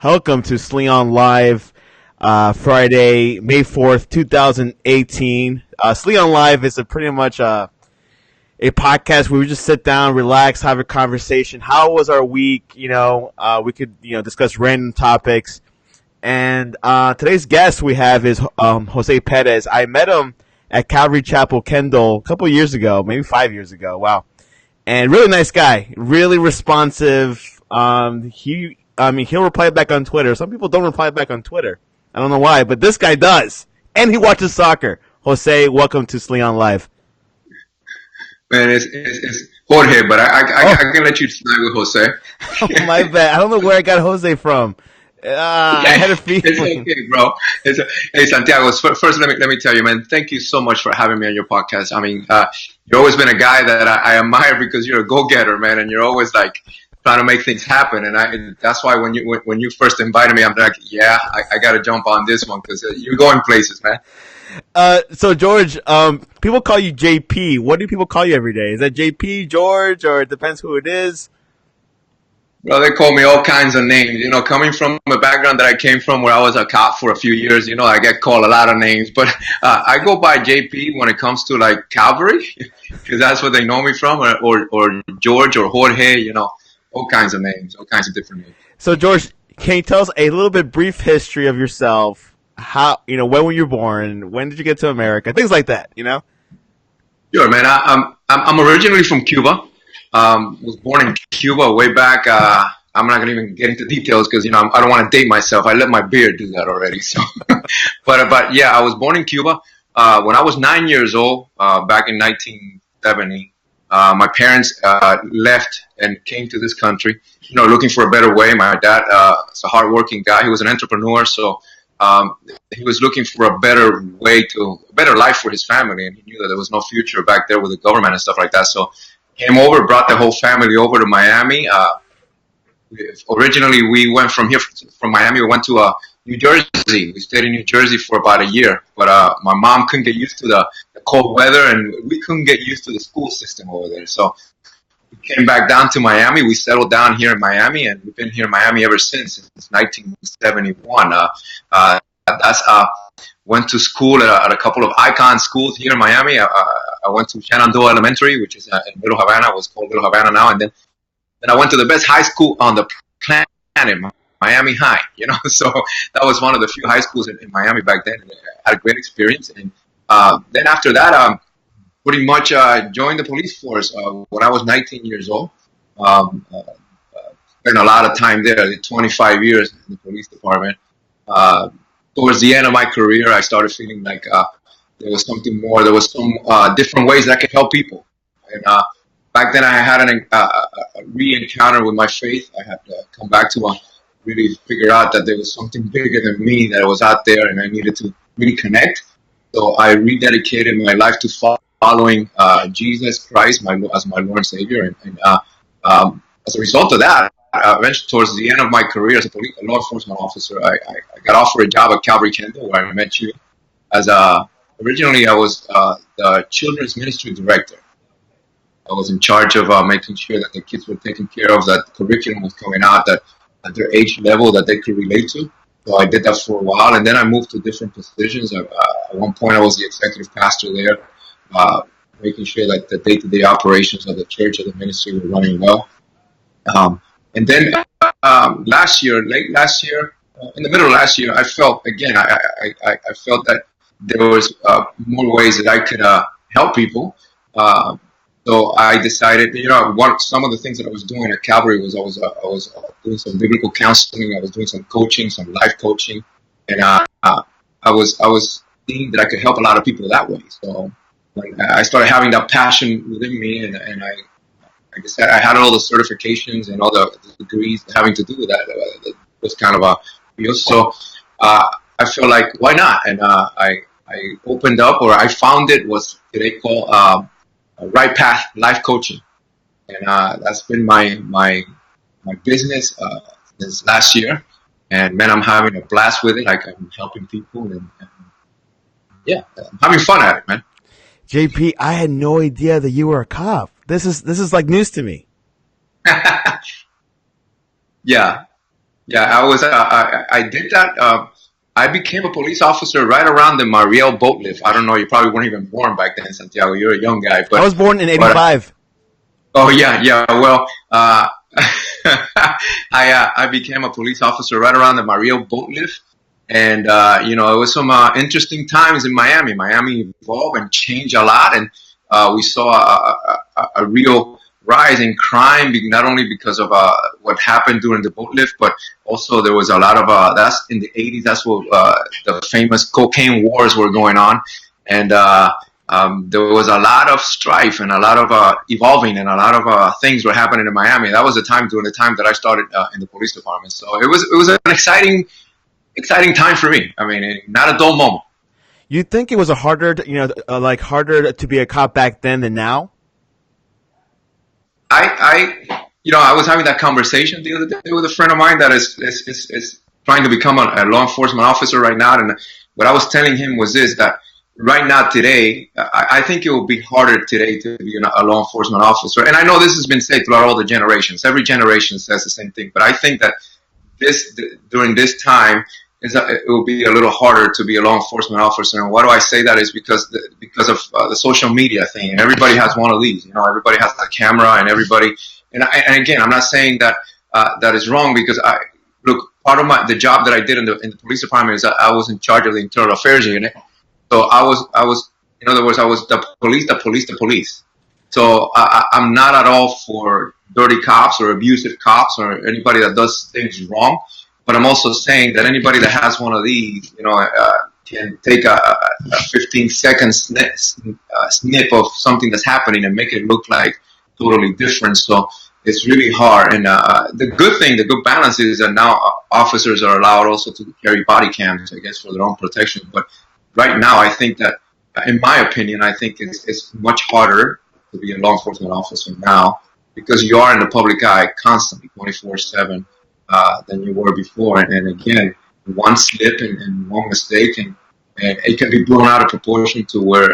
Welcome to Sleon Live, Friday, May 4th, 2018. Sleon Live is pretty much a podcast where we just sit down, relax, have a conversation. How was our week? We could, discuss random topics. And today's guest we have is Jorge Perez. I met him at Calvary Chapel, Kendall, a couple of years ago, maybe 5 years ago. Wow. And really nice guy, really responsive. He'll reply back on Twitter. Some people don't reply back on Twitter. I don't know why, but this guy does. And he watches soccer. Jose, welcome to Sleon Live. Man, it's Jorge, but I can let you slide with Jose. Oh, my bad. I don't know where I got Jose from. I had a feeling. It's okay, bro. Hey, Santiago. First, let me tell you, man. Thank you so much for having me on your podcast. I mean, you've always been a guy that I admire because you're a go-getter, man, and you're always like trying to make things happen. And that's why when you first invited me, I'm like, yeah, I got to jump on this one because you're going places, man. So George, people call you JP. What do people call you every day? Is that JP, George, or it depends who it is? Well, they call me all kinds of names. Coming from a background that I came from where I was a cop for a few years, I get called a lot of names. But I go by JP when it comes to, like, Calvary, because that's what they know me from, or George or Jorge, all kinds of names, all kinds of different names. So, George, can you tell us a little bit brief history of yourself? How, when were you born? When did you get to America? Things like that, Sure, man. I'm originally from Cuba. Was born in Cuba way back. I'm not gonna even get into details because I don't want to date myself. I let my beard do that already. So, but yeah, I was born in Cuba. When I was 9 years old, back in 1970, my parents left and came to this country. Looking for a better way. My dad is a hardworking guy. He was an entrepreneur, so he was looking for a better life for his family, and he knew that there was no future back there with the government and stuff like that. So came over, brought the whole family over to Miami. Originally, we went from Miami, we went to New Jersey. We stayed in New Jersey for about a year, but my mom couldn't get used to the cold weather, and we couldn't get used to the school system over there. So we came back down to Miami. We settled down here in Miami, and we've been here in Miami ever since 1971. Went to school at a couple of icon schools here in Miami. I went to Shenandoah Elementary, which is in Little Havana. It was called Little Havana now. And then I went to the best high school on the planet, Miami High. So that was one of the few high schools in Miami back then. And I had a great experience. And then after that, pretty much joined the police force when I was 19 years old. Spent a lot of time there. I did 25 years in the police department. Towards the end of my career, I started feeling like there was something more. There was some different ways that I could help people. And back then, I had a re-encounter with my faith. I had to come back to really figure out that there was something bigger than me that was out there, and I needed to really connect. So I rededicated my life to following Jesus Christ as my Lord and Savior. And as a result of that, eventually, towards the end of my career as a law enforcement officer, I got offered a job at Calvary Kendall, where I met you. Originally, I was the children's ministry director. I was in charge of making sure that the kids were taken care of, that the curriculum was coming out, that at their age level that they could relate to. So I did that for a while, and then I moved to different positions. At one point, I was the executive pastor there, making sure that the day-to-day operations of the church or the ministry were running well. And then late last year, in the middle of last year, I felt, again, I felt that there was more ways that I could help people. So I decided, some of the things that I was doing at Calvary was I was doing some biblical counseling. I was doing some coaching, some life coaching, and I was seeing that I could help a lot of people that way. So when I started having that passion within me, and I guess I had all the certifications and all the degrees having to do with that. It was kind of a deal. So I felt like, why not? And I opened up, or I found what they call Right Path Life Coaching. And that's been my business since last year. And, man, I'm having a blast with it. Like, I'm helping people. And yeah, I'm having fun at it, man. JP, I had no idea that you were a cop. This is like news to me. Yeah. Yeah, I did that. I became a police officer right around the Mariel boat lift. I don't know, you probably weren't even born back then, Santiago. You're a young guy, I was born in but '85. oh yeah, yeah. Well, I became a police officer right around the Mariel boat lift, and it was some interesting times in Miami. Miami evolved and changed a lot, and we saw a real rise in crime, not only because of what happened during the boat lift, but also there was a lot of that's in the '80s. That's what the famous cocaine wars were going on, and there was a lot of strife and a lot of evolving and a lot of things were happening in Miami. That was the time during the time that I started in the police department. So it was an exciting time for me. I mean, not a dull moment. You think it was a harder, like harder to be a cop back then than now? I was having that conversation the other day with a friend of mine that is trying to become a law enforcement officer right now, and what I was telling him was this: that right now today, I think it will be harder today to be a law enforcement officer. And I know this has been said throughout all the generations. Every generation says the same thing, but I think that this during this time it will be a little harder to be a law enforcement officer. And why do I say that is because of the social media thing, and everybody has one of these. Everybody has a camera, and everybody. And again, I'm not saying that that is wrong, because I look, part of the job that I did in the police department is that I was in charge of the internal affairs unit. So I was in other words, I was the police. So I'm not at all for dirty cops or abusive cops or anybody that does things wrong. But I'm also saying that anybody that has one of these, can take a 15-second snip of something that's happening and make it look like totally different. So it's really hard. And the good balance is that now officers are allowed also to carry body cams, I guess, for their own protection. But right now, I think that, in my opinion, I think it's much harder to be a law enforcement officer now, because you are in the public eye constantly, 24/7, than you were before. And again, one slip and one mistake, and it can be blown out of proportion to where,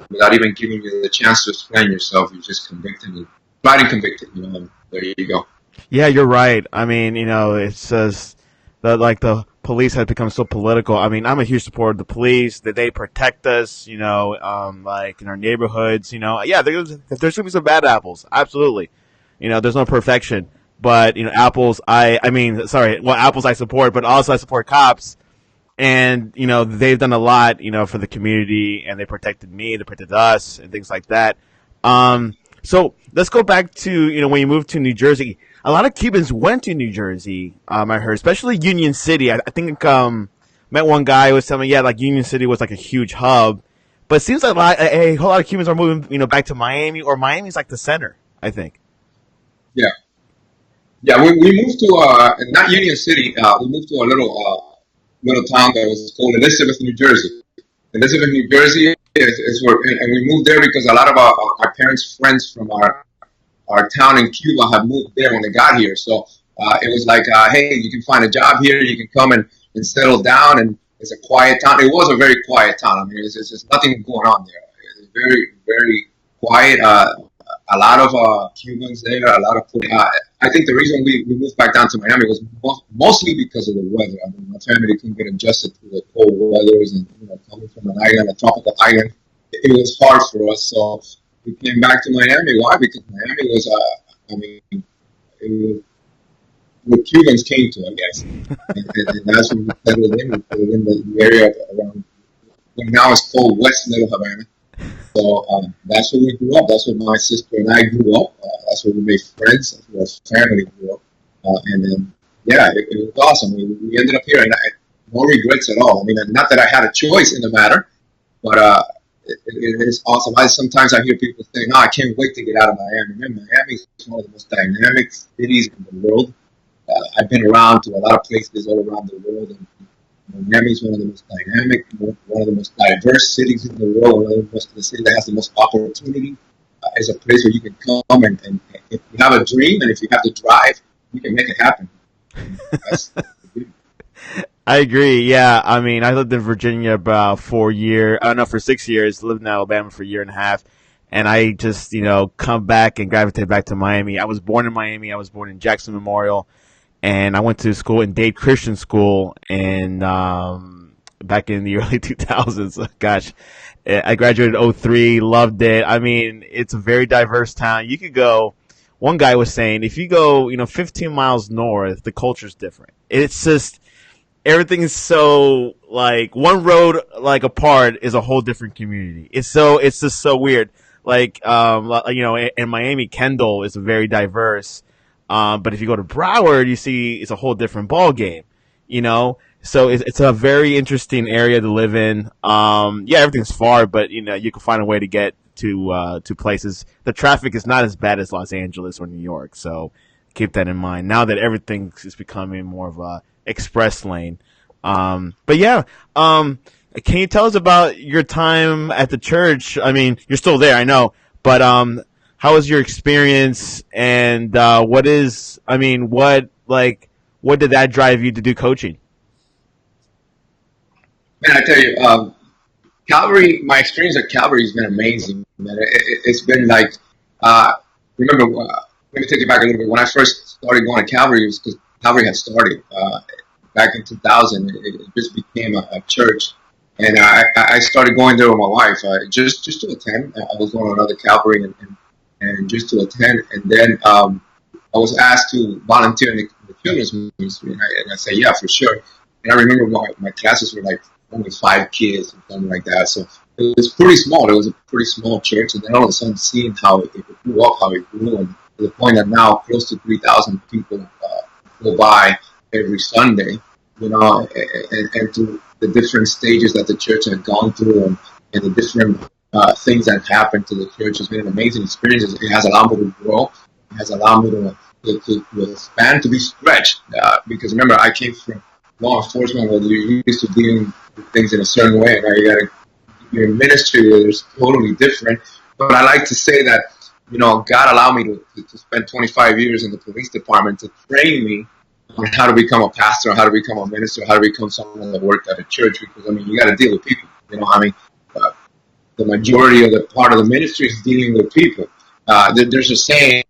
without even giving you the chance to explain yourself, you're just convicted, right and convicted. And there you go. Yeah, you're right. I mean, it says that like the police have become so political. I mean, I'm a huge supporter of the police, that they protect us, like in our neighborhoods, yeah, there's going to be some bad apples. Absolutely. There's no perfection, but, apples, apples I support, but also I support cops. And, they've done a lot, for the community, and they protected me, they protected us, and things like that. So let's go back to, when you moved to New Jersey. A lot of Cubans went to New Jersey, I heard, especially Union City. I think met one guy who was telling me, yeah, like Union City was like a huge hub. But it seems like a whole lot of Cubans are moving, back to Miami, or Miami's like the center, I think. Yeah. Yeah, we moved to, not Union City, we moved to a little town that was called Elizabeth, New Jersey. Elizabeth, New Jersey is where, and we moved there because a lot of our parents' friends from our town in Cuba had moved there when they got here. So it was like, hey, you can find a job here, you can come and settle down, and it's a quiet town. It was a very quiet town. I mean, there's nothing going on there. It's very, very quiet. A lot of Cubans there, a lot of. I think the reason we moved back down to Miami was mostly because of the weather. I mean, my family couldn't get adjusted to the cold weathers, and coming from an island, a tropical island, it was hard for us. So we came back to Miami. Why? Because Miami was, it was what Cubans came to, I guess, and that's when we settled in. We settled in the area around what now is called West Little Havana. So that's where we grew up. That's where my sister and I grew up. That's where we made friends. That's where our family grew up. And then, yeah, it was awesome. We ended up here, and no regrets at all. I mean, not that I had a choice in the matter, but it is awesome. Sometimes I hear people say, "No, I can't wait to get out of Miami." Man, Miami is one of the most dynamic cities in the world. I've been around to a lot of places all around the world, and Miami is one of the most dynamic, one of the most diverse cities in the world, the city that has the most opportunity. It's a place where you can come, and if you have a dream and if you have to drive, you can make it happen. That's I agree. Yeah. I mean, I lived in Virginia about 4 years. I don't know, for 6 years. Lived in Alabama for a year and a half. And I just, come back and gravitate back to Miami. I was born in Miami. I was born in Jackson Memorial. and I went to school in Dade Christian School, and back in the early 2000s. Gosh, I graduated in '03, loved it. I mean, it's a very diverse town. You could go. One guy was saying, if you go, 15 miles north, the culture's different. It's just everything is so like one road like apart is a whole different community. It's just so weird. Like in Miami, Kendall is very diverse. But if you go to Broward, you see it's a whole different ball game. So it's a very interesting area to live in. Yeah, everything's far, but you can find a way to get to places. The traffic is not as bad as Los Angeles or New York, so keep that in mind. Now that everything is becoming more of a express lane. But yeah, can you tell us about your time at the church? I mean, you're still there, I know, but how was your experience? And what did that drive you to do coaching? Man, I tell you, Calvary. My experience at Calvary has been amazing. Man, it's been like, remember, let me take it back a little bit. When I first started going to Calvary, it was because Calvary had started back in 2000. It just became a church, and I started going there with my wife just to attend. I was going to another Calvary and just to attend, and then I was asked to volunteer in the children's ministry, and I said, yeah, for sure. And I remember my classes were like only 5 kids or something like that. So it was pretty small. It was a pretty small church. And then all of a sudden seeing how it grew up, how it grew, and to the point that now close to 3,000 people go by every Sunday, and to the different stages that the church had gone through and the different things that happened to the church has been an amazing experience. It has allowed me to grow. It has allowed me to expand, to be stretched. Because remember, I came from law enforcement where you're used to dealing with things in a certain way, and now you're in ministry where it's totally different. But I like to say that, God allowed me to spend 25 years in the police department to train me on how to become a pastor, how to become a minister, how to become someone that worked at a church. Because, you got to deal with people. The majority of the part of the ministry is dealing with people. There's a saying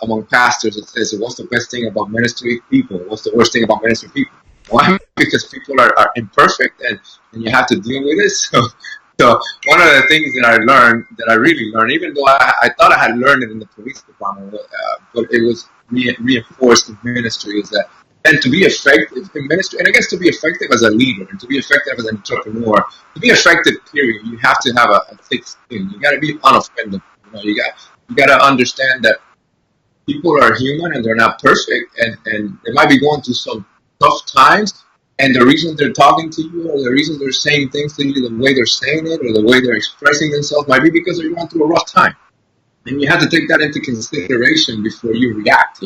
among pastors that says, what's the best thing about ministry? People. What's the worst thing about ministry? People. Why? Because people are imperfect and you have to deal with it. So one of the things that I really learned, even though I thought I had learned it in the police department, but it was reinforced in ministry, is that, and to be effective in ministry, and I guess to be effective as a leader, and to be effective as an entrepreneur, to be effective, period, you have to have a thick skin. You got to be unoffendable. You got to understand that people are human and they're not perfect, and they might be going through some tough times, and the reason they're talking to you or the reason they're saying things to you the way they're saying it or the way they're expressing themselves might be because they're going through a rough time, and you have to take that into consideration before you react.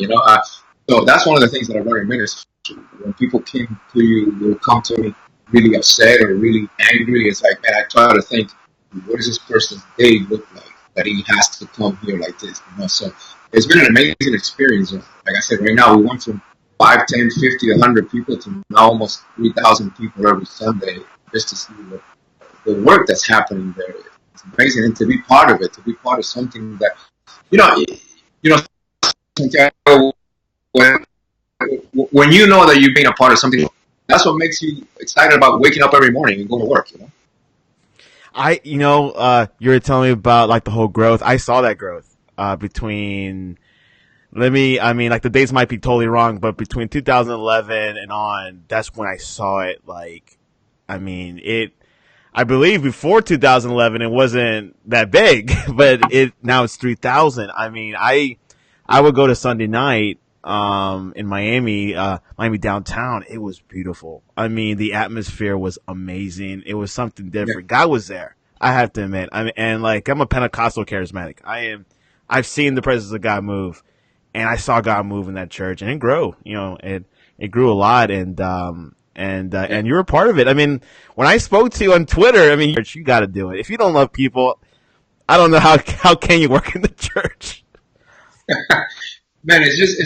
So that's one of the things that I learned in ministry. When people came to you, they would come to me really upset or really angry. It's like, man, I try to think, what does this person's day look like that he has to come here like this? So it's been an amazing experience. Like I said, right now we went from 5, 10, 50, 100 people to now almost 3,000 people every Sunday, just to see the work that's happening there. It's amazing, and to be part of it, to be part of something that, Santiago, when you know that you're being a part of something, that's what makes you excited about waking up every morning and going to work. You were telling me about like the whole growth. I saw that growth between. The dates might be totally wrong, but between 2011 and on, that's when I saw it. I believe before 2011 it wasn't that big, but now it's 3,000. I would go to Sunday night in Miami downtown. It was beautiful. The atmosphere was amazing. It was something different. God was there, I have to admit. I'm a Pentecostal charismatic. I've seen the presence of God move. And I saw God move in that church, and it grew. It grew a lot, and you were a part of it. When I spoke to you on Twitter, you got to do it. If you don't love people, I don't know how can you work in the church. Man, it's just,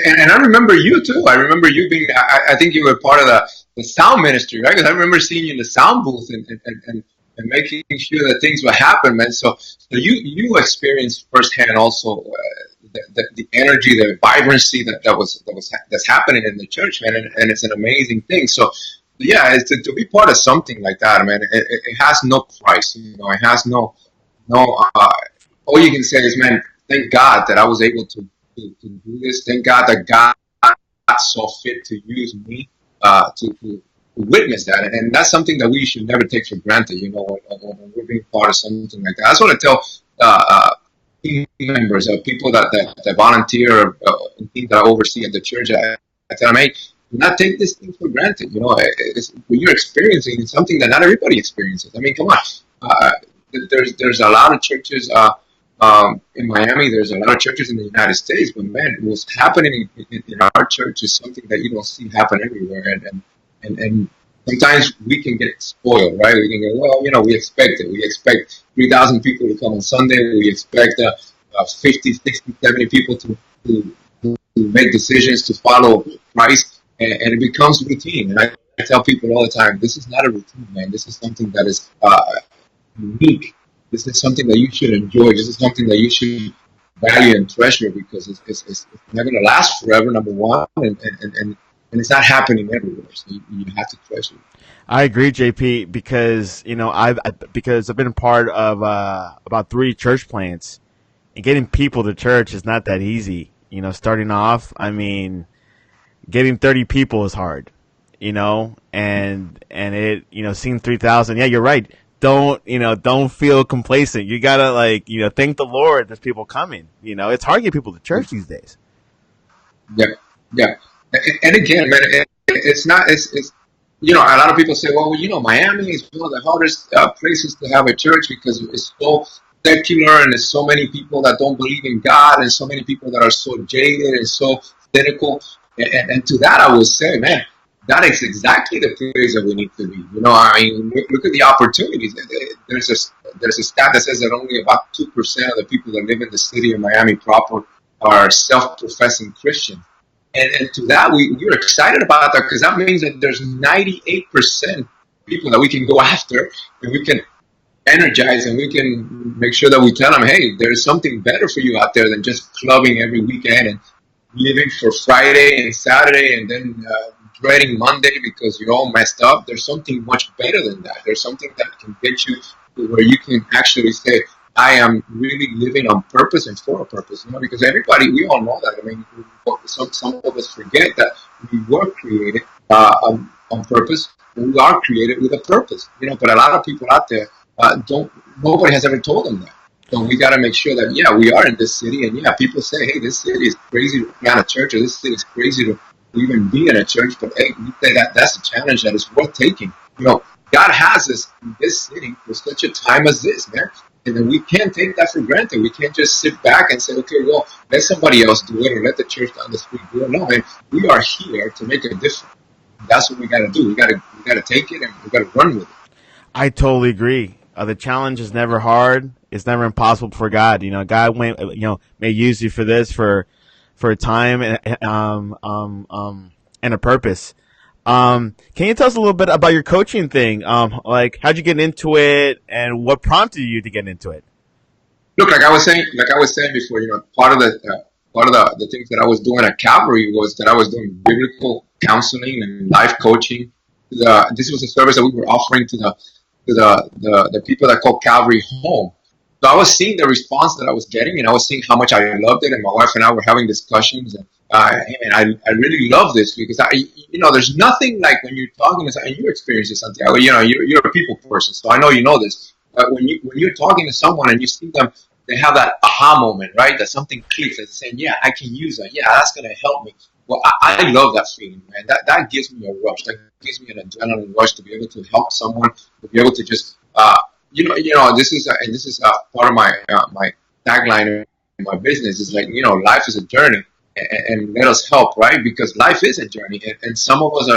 and I remember you too. I remember you being. I think you were part of the sound ministry, right? Because I remember seeing you in the sound booth and making sure that things would happen, man. So you experienced firsthand also the energy, the vibrancy that's happening in the church, man, and it's an amazing thing. So yeah, it's to be part of something like that, man. It has no price, it has no. All you can say is, man, thank God that I was able to do this. Thank God that God saw fit to use me to witness that, and that's something that we should never take for granted. When we're being part of something like that. That's what I tell team members, people that volunteer, teams that I oversee at the church. I tell them, hey, do not take this thing for granted. What you're experiencing is something that not everybody experiences. I mean, come on. There's a lot of churches in Miami. There's a lot of churches in the United States, but man, what's happening in our church is something that you don't see happen everywhere. And sometimes we can get spoiled, right? We can go, well, we expect it. We expect 3,000 people to come on Sunday. We expect 50, 60, 70 people to make decisions to follow Christ, and it becomes routine. And I tell people all the time, this is not a routine, man. This is something that is unique. This is something that you should enjoy. This is something that you should value and treasure, because it's not going to last forever, number one, and it's not happening everywhere. So you have to treasure it. I agree, JP, because I've been a part of about 3 church plants, and getting people to church is not that easy. Starting off, I mean, getting 30 people is hard. And it seeing 3,000. Yeah, you're right. Don't feel complacent. You gotta thank the Lord there's people coming. It's hard to get people to church these days. Yeah. And again, man, it's not. It's a lot of people say, well, Miami is one of the hardest places to have a church because it's so secular and there's so many people that don't believe in God and so many people that are so jaded and so cynical. And to that, I would say, man, that is exactly the place that we need to be. Look at the opportunities. There's a stat that says that only about 2% of the people that live in the city of Miami proper are self-professing Christians. And to that, we're excited about that, because that means that there's 98% people that we can go after, and we can energize, and we can make sure that we tell them, hey, there's something better for you out there than just clubbing every weekend and living for Friday and Saturday and then dreading Monday because you're all messed up. There's something much better than that. There's something that can get you to where you can actually say, I am really living on purpose and for a purpose, because we all know that. I mean, some of us forget that we were created on purpose, and we are created with a purpose, but a lot of people out there nobody has ever told them that. So we got to make sure that, we are in this city, and people say, hey, this city is crazy to plant a church, or this city is crazy to even be in a church, but hey, we say that's a challenge that is worth taking. God has us in this city for such a time as this, man. And then we can't take that for granted. We can't just sit back and say, okay, well, let somebody else do it, or let the church down the street do it. No, man, we are here to make a difference. That's what we got to do. We got to take it, and we got to run with it. I totally agree. The challenge is never hard. It's never impossible for God. God may use you for this for a time and a purpose. Can you tell us a little bit about your coaching thing? How'd you get into it, and what prompted you to get into it? Look, like I was saying before, part of the things that I was doing at Calvary was that I was doing biblical counseling and life coaching. This was a service that we were offering to the people that call Calvary home. So I was seeing the response that I was getting, and I was seeing how much I loved it. And my wife and I were having discussions, and I really love this, because there's nothing like when you're talking to someone, and you experience it, Santiago. You're a people person, so I know you know this. When you're talking to someone and you see them, they have that aha moment, right? That something clicks, and saying, "Yeah, I can use that. Yeah, that's gonna help me." Well, I love that feeling, man. That gives me a rush. That gives me an adrenaline rush to be able to help someone, to be able to just this is part of my my tagline in my business is life is a journey, and let us help, right? Because life is a journey, and some of us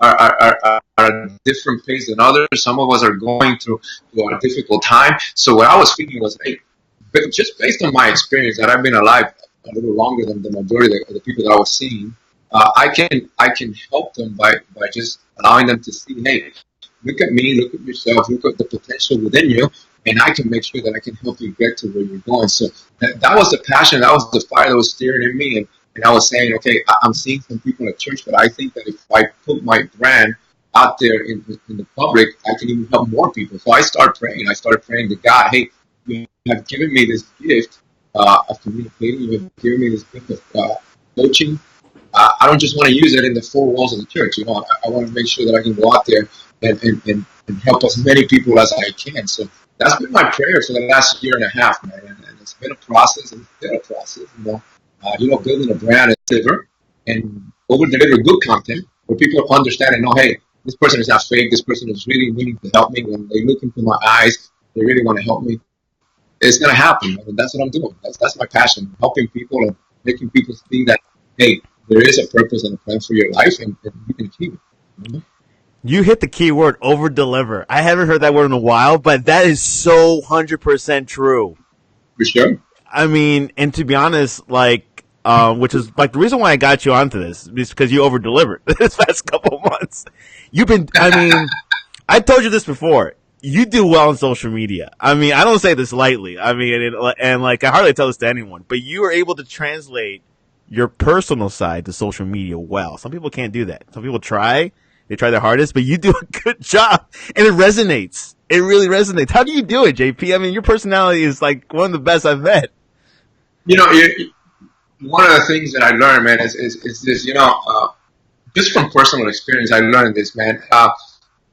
are at a different pace than others. Some of us are going through a difficult time. So what I was thinking was, hey, just based on my experience that I've been alive a little longer than the majority of the people that I was seeing, I can help them by just allowing them to see, hey, look at me, look at yourself, look at the potential within you. and I can make sure that I can help you get to where you're going. So that was the passion, that was the fire that was steering in me. And I was saying, okay, I'm seeing some people at church, but I think that if I put my brand out there in the public, I can even help more people. So I started praying. I started praying to God, hey, you have given me this gift of communicating. You have given me this gift of coaching. I don't just want to use it in the four walls of the church. You know, I want to make sure that I can go out there and help as many people as I can. So that's been my prayer for the last year and a half, man. And it's been a process, and it's been a process, building a brand and deliver and over deliver good content where people understand and know, hey, this person is not fake. This person is really willing to help me. When they look into my eyes, they really want to help me. It's going to happen, man. And that's what I'm doing. That's my passion, helping people and making people see that, hey, there is a purpose and a plan for your life, and you can achieve it. Mm-hmm. You hit the key word, over deliver. I haven't heard that word in a while, but that is so 100% true. For sure. I mean, and to be honest, like, which is like the reason why I got you onto this is because you over delivered this past couple of months. I told you this before. You do well on social media. I mean, I don't say this lightly. I mean, and like, I hardly tell this to anyone, but you are able to translate your personal side to social media well. Some people can't do that. Some people try. They try their hardest, but you do a good job, and it resonates. It really resonates. How do you do it, JP? I mean, your personality is like one of the best I've met. You know, one of the things that I learned, man, is this, just from personal experience, I learned this, man.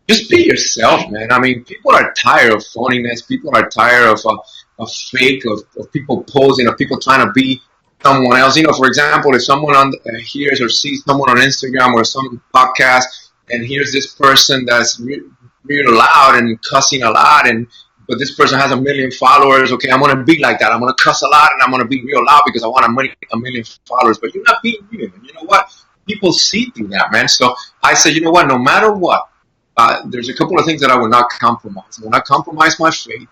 Just be yourself, man. I mean, people are tired of phoniness. People are tired of fake, of people posing, of people trying to be someone else. You know, for example, if someone hears or sees someone on Instagram or some podcast and hears this person that's real loud and cussing a lot, but this person has 1 million followers, okay, I'm going to be like that. I'm going to cuss a lot and I'm going to be real loud because I want 1 million followers. But you're not being real. And you know what? People see through that, man. So I say, you know what? No matter what, there's a couple of things that I will not compromise. I will not compromise my faith.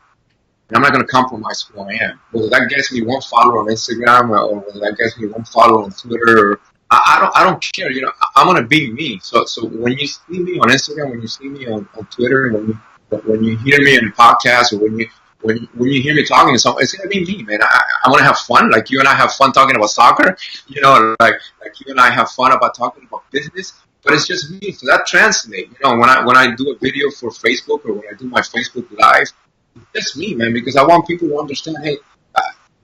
And I'm not going to compromise who I am. Whether that gets me 1 follower on Instagram or whether that gets me 1 follower on Twitter, or, I don't care. You know, I'm going to be me. So when you see me on Instagram, when you see me on Twitter, when you hear me in a podcast, or when you hear me talking to someone, it's going to be me, man. I want to have fun, like you and I have fun talking about soccer. You know, like you and I have fun about talking about business. But it's just me. So that translates. You know, when I do a video for Facebook or when I do my Facebook Live, it's me, man, because I want people to understand, hey,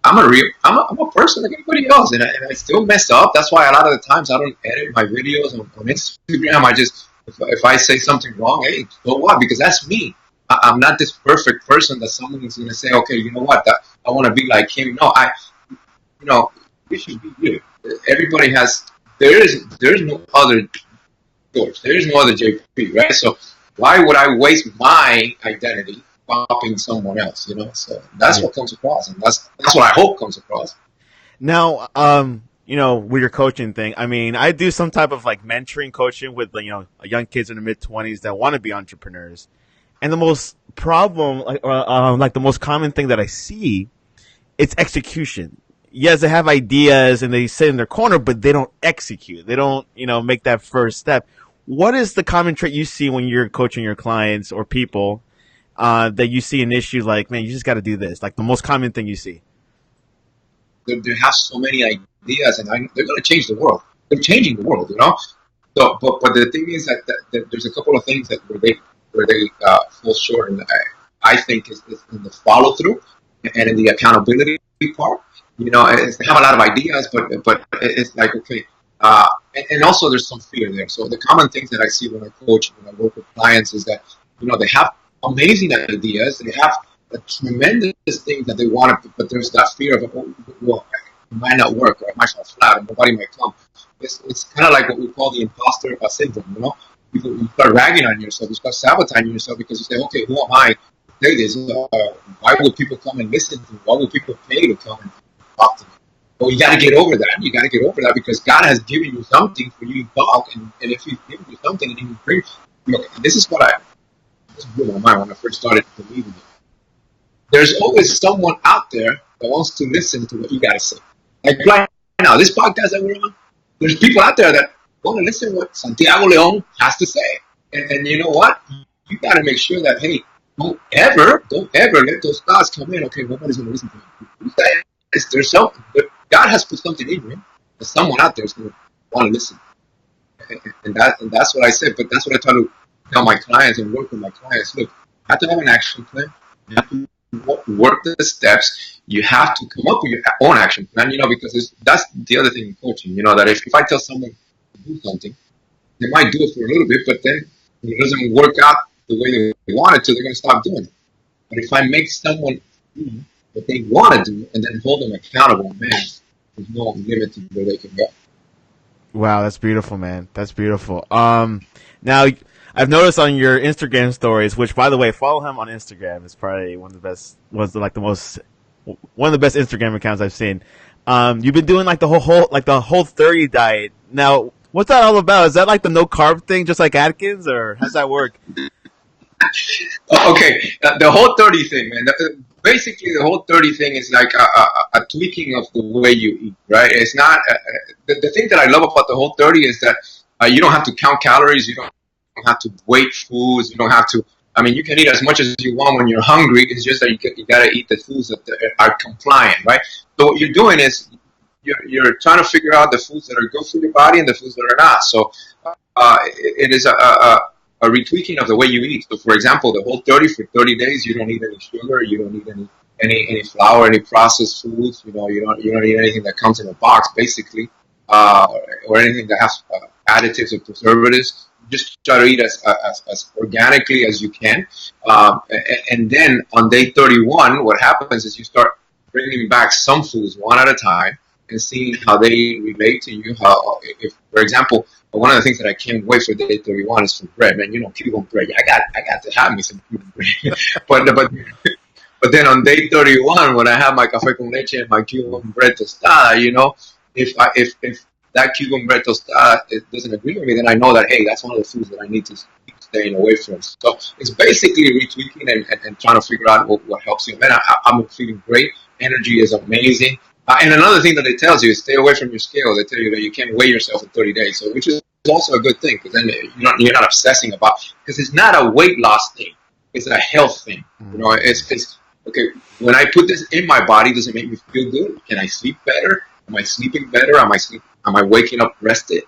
I'm a person like anybody else, and I still mess up. That's why a lot of the times I don't edit my videos on Instagram. I just, if I say something wrong, hey, so what? Because that's me. I'm not this perfect person that someone is going to say, okay, you know what, I want to be like him. No, you should be you. Everybody has. There is no other George. There is no other JP, right? So why would I waste my identity copying someone else, you know? So that's what comes across, and that's what I hope comes across. Now, with your coaching thing, I mean, I do some type of like mentoring coaching with, young kids in the mid-20s that want to be entrepreneurs. And the most the most common thing that I see, it's execution. Yes, they have ideas and they sit in their corner, but they don't execute. They don't, make that first step. What is the common trait you see when you're coaching your clients or people that you see an issue like, man, you just got to do this? Like the most common thing you see. They have so many ideas, and they're going to change the world. They're changing the world, you know. So, but the thing is that there's a couple of things where they fall short, and I think is in the follow through and in the accountability part. You know, they have a lot of ideas, but it's like, okay. And also there's some fear there. So the common things that I see when I coach, when I work with clients is that, they have amazing ideas. They have a tremendous thing that they want to, but there's that fear of, well, it might not work, or it might fall flat, and nobody might come. It's kind of like what we call the imposter syndrome, you know? You start ragging on yourself, you start sabotaging yourself because you say, okay, who am I to say this? Why would people come and listen to me? Why would people pay to come and talk to me? Well, you got to get over that. You got to get over that because God has given you something for you to talk, and if He's given you something, and He brings, this is what this blew my mind when I first started believing it. There's always someone out there that wants to listen to what you got to say. Like right now, this podcast that we're on, there's people out there that want to listen to what Santiago Leon has to say. And you know what? You got to make sure that, hey, don't ever let those thoughts come in. Okay, nobody's going to listen to you. God has put something in you. There's someone out there is going to want to listen. And that's what I said. But that's what I try to tell my clients and work with my clients. Look, you have to have an action plan. You have to work the steps. You have to come up with your own action plan. Because that's the other thing in coaching. That if I tell someone to do something, they might do it for a little bit, but then when it doesn't work out the way they want it to, they're going to stop doing it. But if I make someone do what they want to do and then hold them accountable, man, there's no limit to where they can go. Wow, that's beautiful, man. That's beautiful. Now I've noticed on your Instagram stories, which by the way, follow him on Instagram. It's probably one of the best Instagram accounts I've seen. You've been doing like the whole 30 diet. Now, what's that all about? Is that like the no carb thing, just like Atkins, or how's that work? Okay, the whole 30 thing, man. Basically, the whole 30 thing is like a tweaking of the way you eat, right? It's not the thing that I love about the whole 30 is that you don't have to count calories, you don't have to weight foods, you don't have to. I mean, you can eat as much as you want when you're hungry. It's just that you gotta eat the foods that are compliant, right? So what you're doing is you're trying to figure out the foods that are good for your body and the foods that are not. So it is a retweaking of the way you eat. So, for example, the whole 30 for 30 days, you don't need any sugar, you don't need any flour, any processed foods. You don't need anything that comes in a box, basically, or anything that has additives or preservatives. Just try to eat as organically as you can, and then on day 31, what happens is you start bringing back some foods one at a time and seeing how they relate to you. If, for example, one of the things that I can't wait for day 31 is for bread, man. Cuban bread. I got to have me some Cuban bread. but then on day 31, when I have my café con leche and my Cuban bread tostada, if that Cuban bread tostada doesn't agree with me, then I know that, hey, that's one of the foods that I need to keep staying away from. So it's basically retweaking and trying to figure out what helps you. Man, I'm feeling great. Energy is amazing. And another thing that they tell you is stay away from your scale. They tell you that you can't weigh yourself in 30 days, so which is also a good thing because then you're not obsessing about, because it's not a weight loss thing. It's a health thing. It's okay. When I put this in my body, does it make me feel good? Can I sleep better? Am I sleeping better? Am I waking up rested?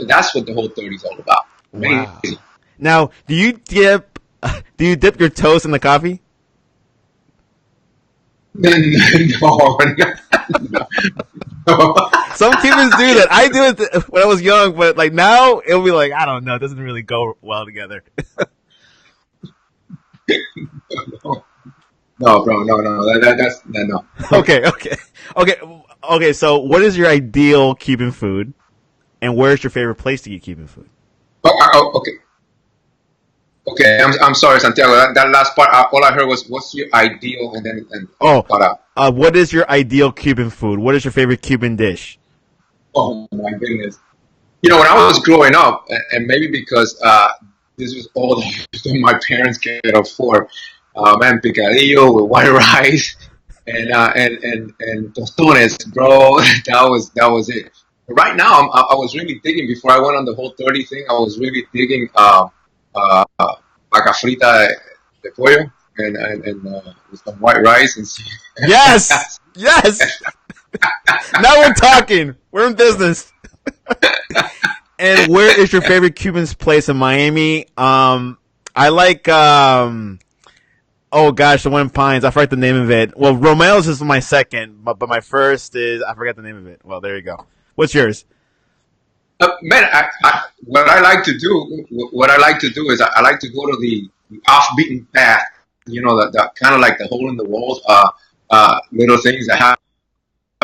That's what the whole 30 is all about. Wow. Amazing. Now, do you dip your toast in the coffee? No. Some Cubans do that. I do it when I was young, but like now it'll be like, I don't know, it doesn't really go well together. No, bro, no. That's no. Okay. So, what is your ideal Cuban food, and where's your favorite place to get Cuban food? Okay. Okay, I'm sorry, Santiago. That last part, all I heard was, "What's your ideal?" What is your ideal Cuban food? What is your favorite Cuban dish? Oh my goodness! When I was growing up, and maybe because this was all that my parents could afford, man, picadillo with white rice and tostones, bro. That was it. But right now, I was really digging. Before I went on the whole 30 thing, I was really digging. Vaca frita de pollo and with some white rice and yes. Now we're talking. We're in business. And where is your favorite Cuban place in Miami? I like oh gosh, the one in Pines. I forgot the name of it. Well, Romeo's is my second, but my first is I forgot the name of it. Well, there you go. What's yours? Man, what I like to do is I like to go to the off-beaten path. The kind of like the hole in the walls, little things that have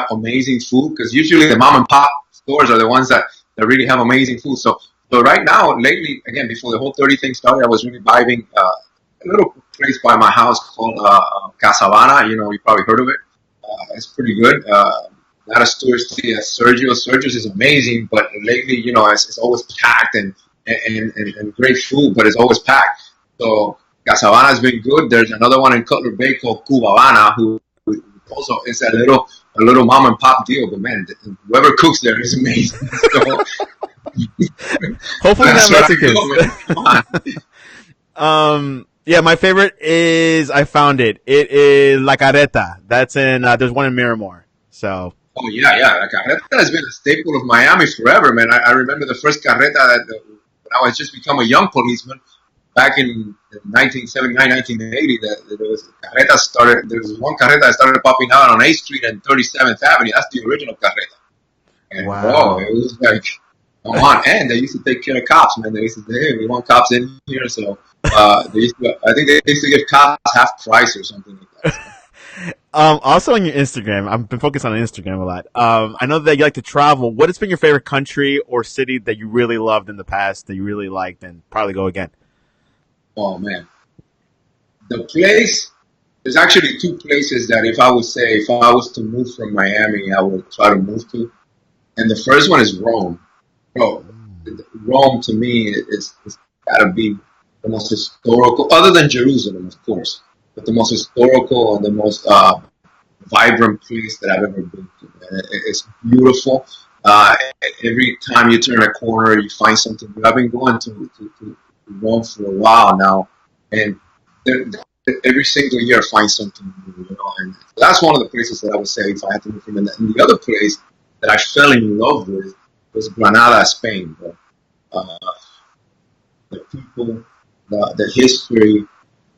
amazing food. Because usually the mom and pop stores are the ones that really have amazing food. So right now, lately, again, before the whole 30 thing started, I was really vibing a little place by my house called Casabana. You probably heard of it. It's pretty good. Not as touristy as Sergio's. Sergio's is amazing, but lately, it's always packed and great food, but it's always packed. So Casabana has been good. There's another one in Cutler Bay called Cubana, who also is a little mom and pop deal. But man, whoever cooks there is amazing. So, hopefully not Mexicans. Yeah, my favorite is I found it. It is La Carreta. That's in there's one in Miramar. So Oh yeah, yeah. La carreta has been a staple of Miami forever, man. I remember the first carreta when I was just become a young policeman back in 1979, 1980. There was a carreta started. There was one carreta that started popping out on 8th Street and 37th Avenue. That's the original carreta. And bro, wow. it was like, come on. And they used to take care of cops, man. They used to say, hey, we want cops in here. So I think they used to give cops half price or something like that. So. Also on your Instagram, I've been focused on Instagram a lot. I know that you like to travel. What has been your favorite country or city that you really loved in the past that you really liked and probably go again? Oh man, the place. There's actually two places that if I was to move from Miami, I would try to move to. And the first one is Rome. Bro, Rome to me is gotta be the most historical, other than Jerusalem, of course, but the most historical and the most vibrant place that I've ever been to. And it's beautiful. Every time you turn a corner, you find something new. I've been going to Rome for a while now, and there, every single year I find something new. And that's one of the places that I would say if I had to move from. And the other place that I fell in love with was Granada, Spain. Uh, the people, the history,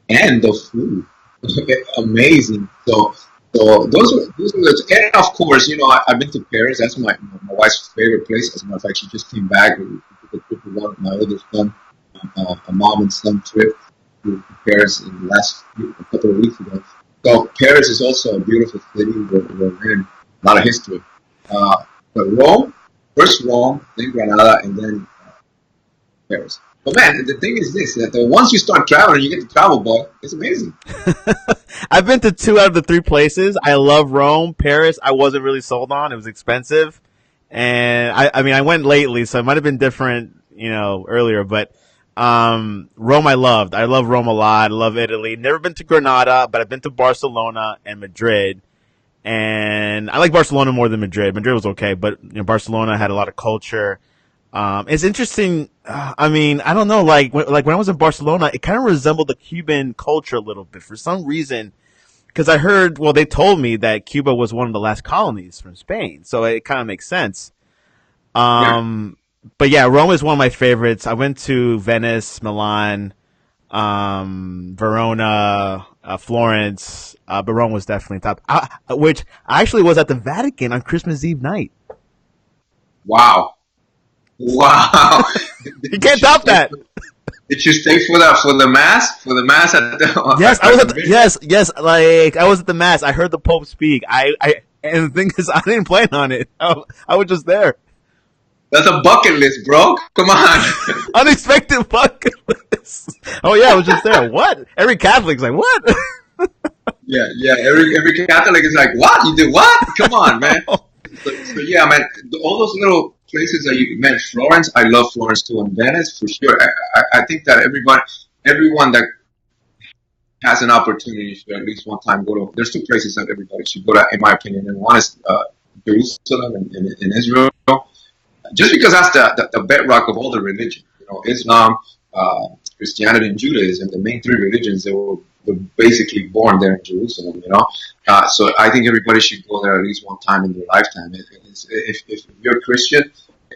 and the food, amazing. So those were and of course, I've been to Paris. That's my wife's favorite place. As a matter of fact, she just came back. We took a trip with my oldest son, a mom and son trip to Paris in the last a couple of weeks ago. So Paris is also a beautiful city. We're in a lot of history. But Rome, first Rome, then Granada, and then Paris. But man, the thing is this: that once you start traveling, you get to travel, boy. It's amazing. I've been to two out of the three places. I love Rome. Paris, I wasn't really sold on. It was expensive. And I mean, I went lately, so it might have been different, earlier, but, Rome I loved. I love Rome a lot. I love Italy. Never been to Granada, but I've been to Barcelona and Madrid. And I like Barcelona more than Madrid. Madrid was okay, but, Barcelona had a lot of culture. It's interesting. I mean, I don't know. Like when I was in Barcelona, it kind of resembled the Cuban culture a little bit for some reason. Because I heard, well, they told me that Cuba was one of the last colonies from Spain, so it kind of makes sense. Yeah. But yeah, Rome is one of my favorites. I went to Venice, Milan, Verona, Florence, but Rome was definitely top. Which I actually was at the Vatican on Christmas Eve night. Wow. Wow. You can't top that. Did you stay for the mass? For the mass at the Yes, I was at the yes. Like I was at the mass. I heard the Pope speak. And the thing is, I didn't plan on it. I was just there. That's a bucket list, bro. Come on. Unexpected bucket list. Oh yeah, I was just there. What? Every Catholic's like, what? Yeah. Every Catholic is like, what? You did what? Come on, man. So yeah, man. All those little places that you mentioned, Florence. I love Florence too, and Venice for sure. I think that everyone that has an opportunity should at least one time go to. There's two places that everybody should go to, in my opinion, and one is Jerusalem in Israel, just because that's the bedrock of all the religion. Islam, Christianity, and Judaism, the main three religions. Were basically born there in Jerusalem. So I think everybody should go there at least one time in their lifetime. If you're a Christian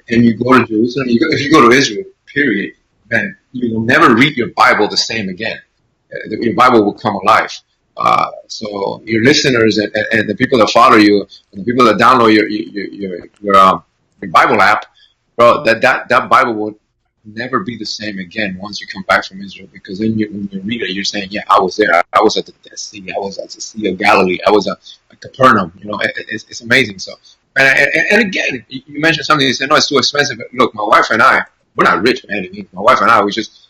and you go to Jerusalem, if you go to Israel, period, then you will never read your Bible the same again. Your Bible will come alive. So your listeners and the people that follow you, and the people that download your Bible app, bro, that Bible will never be the same again once you come back from Israel, because then when you read it, you're saying, yeah, I was there. I was at the Dead Sea. I was at the Sea of Galilee. I was at Capernaum. It's amazing. So, and again, you mentioned something. You said, no, it's too expensive. Look, my wife and I, we're not rich, man. My wife and I, we just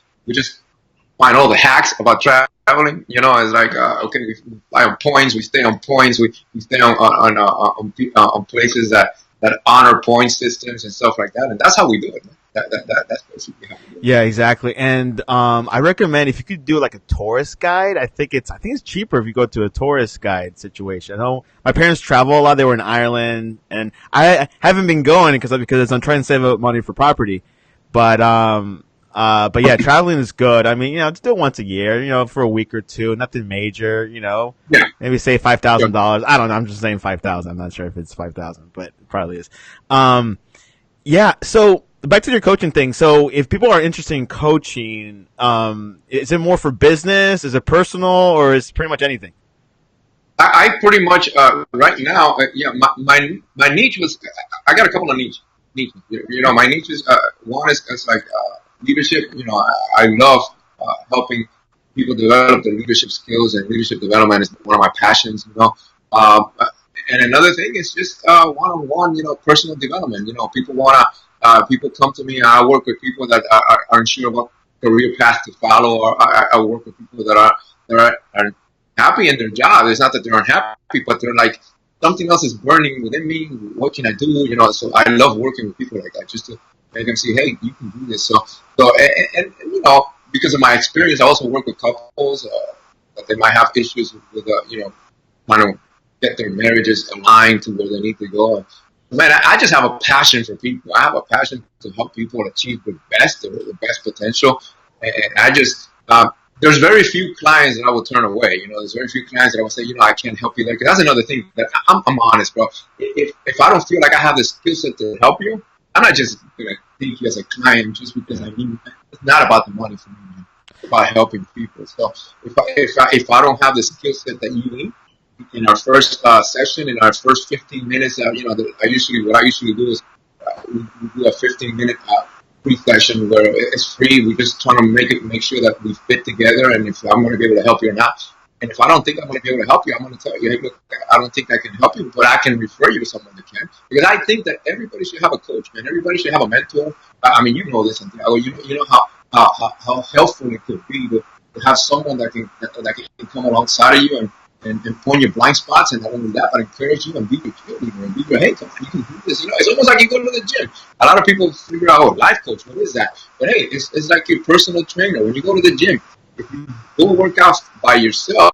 find all the hacks about traveling. It's like, okay, we fly on points. We stay on points. We stay on places that honor point systems and stuff like that. And that's how we do it, man. That's basically how we do it. Yeah, exactly. And I recommend if you could do like a tourist guide. I think it's cheaper if you go to a tourist guide situation. I know my parents travel a lot. They were in Ireland, and I haven't been going because I'm trying to save up money for property. But But yeah, traveling is good. I mean, just do it once a year, for a week or two, nothing major, Yeah. maybe say Yeah. $5,000. I don't know. I'm just saying 5,000. I'm not sure if it's 5,000, but it probably is. Yeah. So back to your coaching thing. So if people are interested in coaching, is it more for business? Is it personal, or is it pretty much anything? I pretty much right now, my niche was, I got a couple of niches. My niches. One is like leadership. I love helping people develop their leadership skills, and leadership development is one of my passions. Um, and another thing is just one-on-one, personal development. People come to me. I work with people that aren't sure what career path to follow, or I work with people that are happy in their job. It's not that they're unhappy, but they're like, something else is burning within me. What can I do? So I love working with people like that, just to make them see, hey, you can do this. So because of my experience, I also work with couples that they might have issues with, trying to get their marriages aligned to where they need to go. Man, I just have a passion for people. I have a passion to help people achieve the best potential. And I just, there's very few clients that I will turn away. There's very few clients that I will say, I can't help you there. Because that's another thing that I'm honest, bro. If I don't feel like I have the skill set to help you, I'm not just going to take you as a client just because I need. It's not about the money for me, man. It's about helping people. So if I don't have the skill set that you need, in our first session, in our first 15 minutes, what I usually do is we do a 15-minute pre-session where it's free. We just trying to make sure that we fit together, and if I'm going to be able to help you or not. And if I don't think I'm going to be able to help you, I'm going to tell you, hey, look, I don't think I can help you, but I can refer you to someone that can. Because I think that everybody should have a coach, man. Everybody should have a mentor. I mean, you know this, Santiago. You know how helpful it could be to have someone that can come alongside of you and point your blind spots, and not only that, but encourage you and be your cheerleader and be your, hey, come on, you can do this. It's almost like you go to the gym. A lot of people figure out, oh, life coach, what is that? But hey, it's like your personal trainer. When you go to the gym, if you go work out by yourself,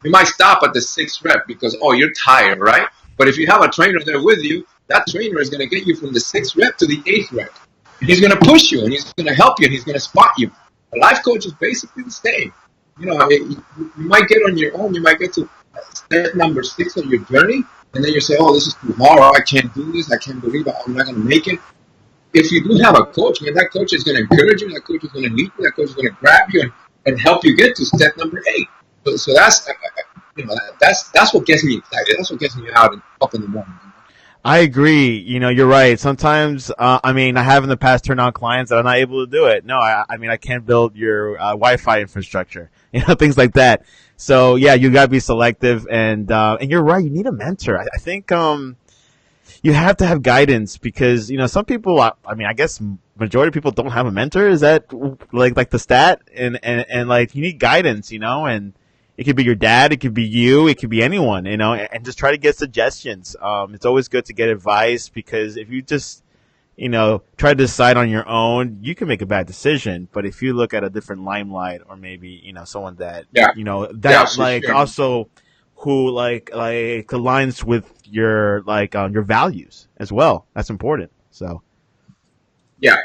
you might stop at the 6th rep because, oh, you're tired, right? But if you have a trainer there with you, that trainer is going to get you from the 6th rep to the 8th rep. And he's going to push you, and he's going to help you, and he's going to spot you. A life coach is basically the same. You might get on your own. You might get to step number 6 on your journey, and then you say, oh, this is too hard. I can't do this. I can't believe I'm not going to make it. If you do have a coach, man, that coach is going to encourage you. That coach is going to lead you. That coach is going to grab you and help you get to step number 8. So that's what gets me excited. That's what gets me out and up in the morning. I agree. You're right. Sometimes, I have in the past turned on clients that are not able to do it. No, I can't build your Wi-Fi infrastructure, things like that. So yeah, you gotta be selective, and you're right. You need a mentor. I think you have to have guidance because some people. I guess majority of people don't have a mentor. Is that like the stat? And like you need guidance, and. It could be your dad, it could be you, it could be anyone, and just try to get suggestions. It's always good to get advice because if you just, try to decide on your own, you can make a bad decision. But if you look at a different limelight or maybe, someone that, sure. also who like aligns with your, your values as well, that's important. So. Yeah.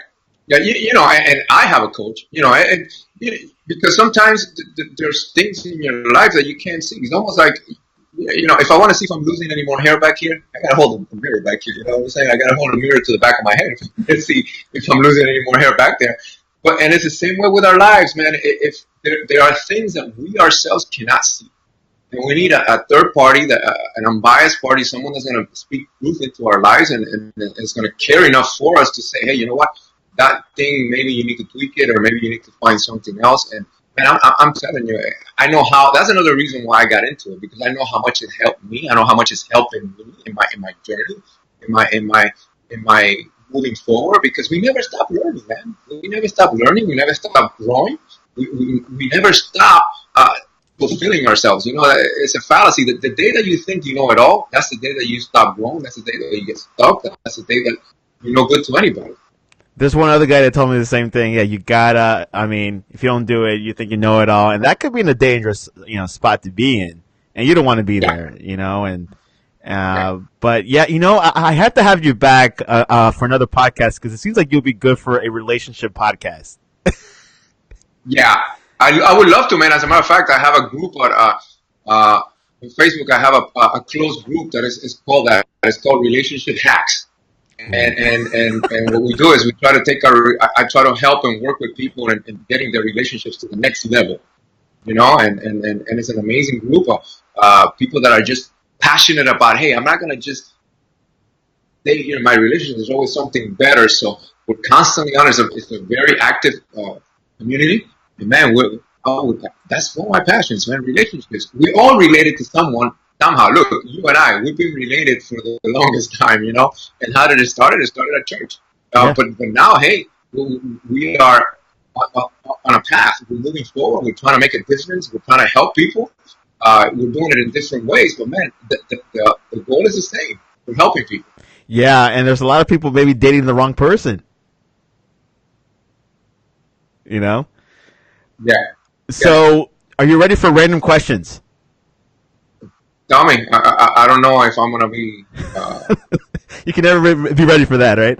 Yeah, and I have a coach, because sometimes there's things in your life that you can't see. It's almost like, if I want to see if I'm losing any more hair back here, I got to hold a mirror back here. You know what I'm saying? I got to hold a mirror to the back of my head and see if I'm losing any more hair back there. And it's the same way with our lives, man. If there are things that we ourselves cannot see. And we need a third party, an unbiased party, someone that's going to speak truth into our lives and is going to care enough for us to say, hey, you know what? That thing, maybe you need to tweak it, or maybe you need to find something else. And I'm telling you, I know how. That's another reason why I got into it, because I know how much it helped me. I know how much it's helping me in my journey, in my moving forward. Because we never stop learning, man. We never stop learning. We never stop growing. We never stop fulfilling ourselves. It's a fallacy. The day that you think you know it all, that's the day that you stop growing. That's the day that you get stuck. That's the day that you're no good to anybody. There's one other guy that told me the same thing. Yeah, you gotta. If you don't do it, you think you know it all, and that could be in a dangerous, spot to be in, and you don't want to be there, And But yeah, I have to have you back for another podcast because it seems like you'll be good for a relationship podcast. Yeah, I would love to, man. As a matter of fact, I have a group on Facebook. I have a closed group that is called that. It's called Relationship Hacks. And what we do is we try to I try to help and work with people in getting their relationships to the next level, and it's an amazing group of people that are just passionate about, hey, I'm not going to just stay here in my relationship. There's always something better. So we're constantly on. It's a very active community. And man, that's one of my passions, man, relationships. We all related to someone somehow. Look, you and I, we've been related for the longest time, And how did it start? It started at church. But now, hey, we are on a path. We're moving forward. We're trying to make a difference. We're trying to help people. We're doing it in different ways. But, man, the goal is the same. We're helping people. Yeah, and there's a lot of people maybe dating the wrong person. Yeah. So, are you ready for random questions? Tell me. I don't know if I'm going to be... You can never be ready for that, right?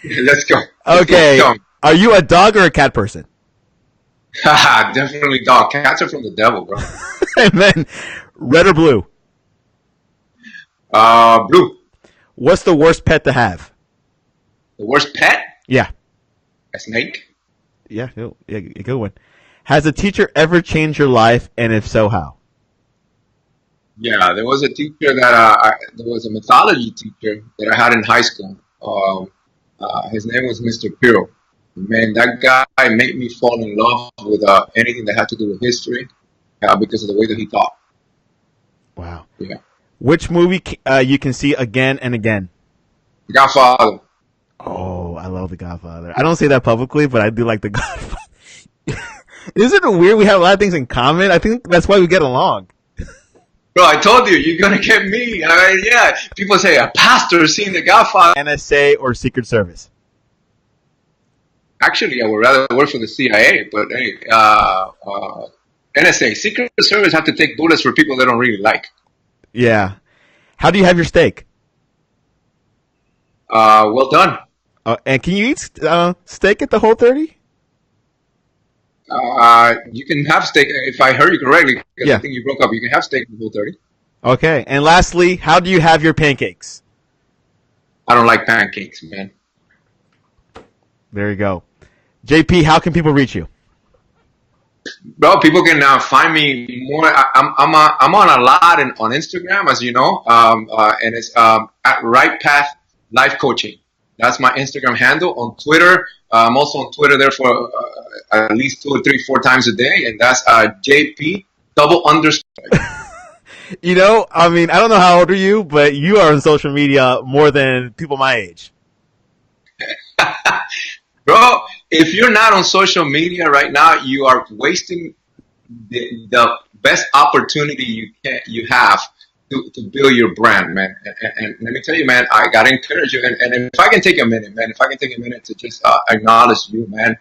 Let's go. Okay. Let's go. Are you a dog or a cat person? Definitely dog. Cats are from the devil, bro. And then, red or blue? Blue. What's the worst pet to have? The worst pet? Yeah. A snake. Yeah, a good one. Has a teacher ever changed your life, and if so, how? Yeah, there was a teacher that there was a mythology teacher that I had in high school. His name was Mr. Piro. Man, that guy made me fall in love with anything that had to do with history because of the way that he taught. Wow. Yeah. Which movie you can see again and again? The Godfather. Oh, I love The Godfather. I don't say that publicly, but I do like The Godfather. Isn't it weird we have a lot of things in common? I think that's why we get along. Bro, I told you, you're going to get me. Yeah, people say, a pastor seeing The Godfather. NSA or Secret Service? Actually, I would rather work for the CIA, but hey, NSA. Secret Service have to take bullets for people they don't really like. Yeah. How do you have your steak? Well done. And can you eat steak at the Whole30? You can have steak, if I heard you correctly, because yeah. I think you broke up. You can have steak at the Whole30. Okay. And lastly, how do you have your pancakes? I don't like pancakes, man. There you go. JP, how can people reach you? Bro, people can find me more. I'm on a lot on Instagram, as you know, and it's at Right Path Life Coaching. That's my Instagram handle. On Twitter, I'm also on Twitter there for at least 2 or 3, 4 times a day, and that's JP _. I mean, I don't know how old are you, but you are on social media more than people my age. Bro, if you're not on social media right now, you are wasting the best opportunity you have to build your brand, man. And let me tell you, man, I gotta encourage you. And if I can take a minute, man, to just acknowledge you, man,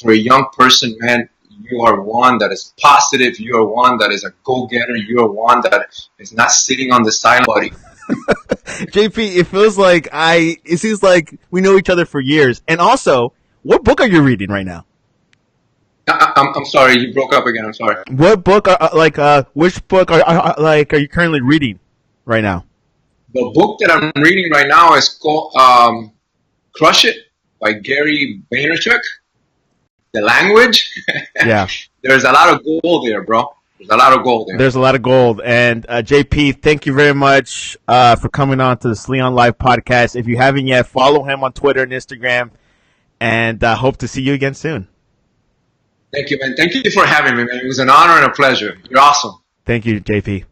for a young person, man, you are one that is positive. You are one that is a go-getter. You are one that is not sitting on the side, buddy. JP, it seems like we know each other for years. And also, what book are you reading right now? I'm sorry, you broke up again. I'm sorry. What book which book are you currently reading right now? The book that I'm reading right now is called Crush It by Gary Vaynerchuk. The language. Yeah. There's a lot of gold there, bro. There's a lot of gold there. There's a lot of gold. And JP, thank you very much for coming on to the Sleon Live podcast. If you haven't yet, follow him on Twitter and Instagram. And hope to see you again soon. Thank you, man. Thank you for having me, man. It was an honor and a pleasure. You're awesome. Thank you, JP.